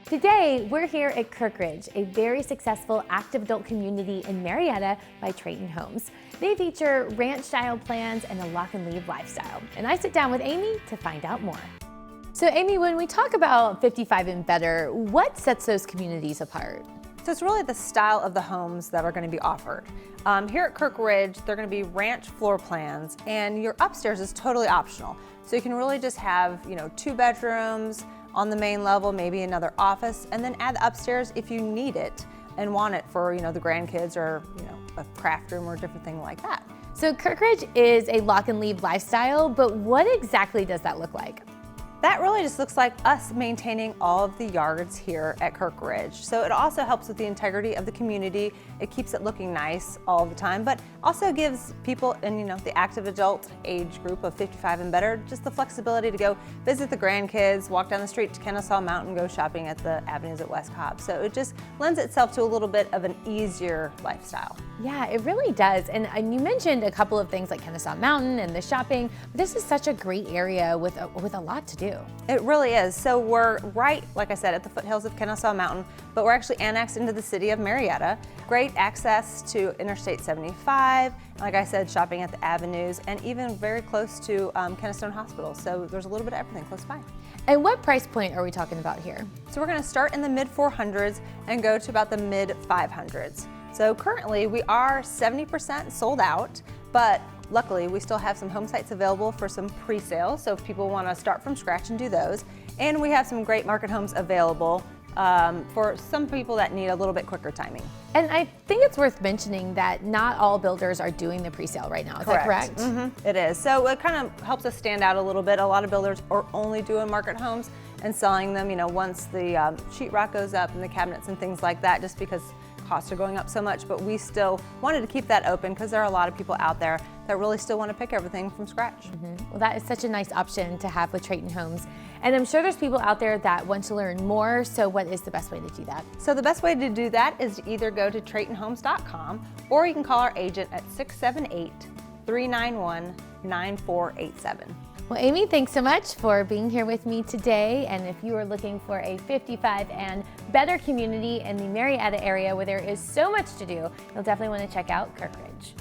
Today, we're here at Kirk Ridge, a very successful active adult community in Marietta by Traton Homes. They feature ranch-style plans and a lock-and-leave lifestyle. And I sit down with Amy to find out more. So Amy, when we talk about 55 and better, what sets those communities apart? So it's really the style of the homes that are going to be offered. Here at Kirk Ridge, they're going to be ranch floor plans, and your upstairs is totally optional. So you can really just have, 2 bedrooms on the main level, maybe another office, and then add the upstairs if you need it and want it for, the grandkids or, a craft room or a different thing like that. So Kirk Ridge is a lock and leave lifestyle, but what exactly does that look like? That really just looks like us maintaining all of the yards here at Kirk Ridge. So it also helps with the integrity of the community. It keeps it looking nice all the time, but also gives people in the active adult age group of 55 and better just the flexibility to go visit the grandkids, walk down the street to Kennesaw Mountain, go shopping at the avenues at West Cobb. So it just lends itself to a little bit of an easier lifestyle. Yeah, it really does. And you mentioned a couple of things like Kennesaw Mountain and the shopping. But this is such a great area with a lot to do. It really is. So we're right, like I said, at the foothills of Kennesaw Mountain, but we're actually annexed into the city of Marietta. Great access to Interstate 75, like I said, shopping at the avenues, and even very close to Keystone Hospital. So there's a little bit of everything close by. And what price point are we talking about here? So we're going to start in the mid 400s and go to about the mid 500s. So currently we are 70% sold out, but luckily we still have some home sites available for some pre-sale, so if people want to start from scratch and do those. And we have some great market homes available for some people that need a little bit quicker timing. And I think it's worth mentioning that not all builders are doing the pre-sale right now. Is that correct? Mm-hmm. It is. So it kind of helps us stand out a little bit. A lot of builders are only doing market homes and selling them, once the sheetrock goes up and the cabinets and things like that, just because costs are going up so much. But we still wanted to keep that open because there are a lot of people out there that really still want to pick everything from scratch. Mm-hmm. Well, that is such a nice option to have with Traton Homes. And I'm sure there's people out there that want to learn more. So what is the best way to do that? So the best way to do that is to either go to TratonHomes.com or you can call our agent at 678-391-9487. Well, Amy, thanks so much for being here with me today. And if you are looking for a 55 and better community in the Marietta area where there is so much to do, you'll definitely want to check out Kirk Ridge.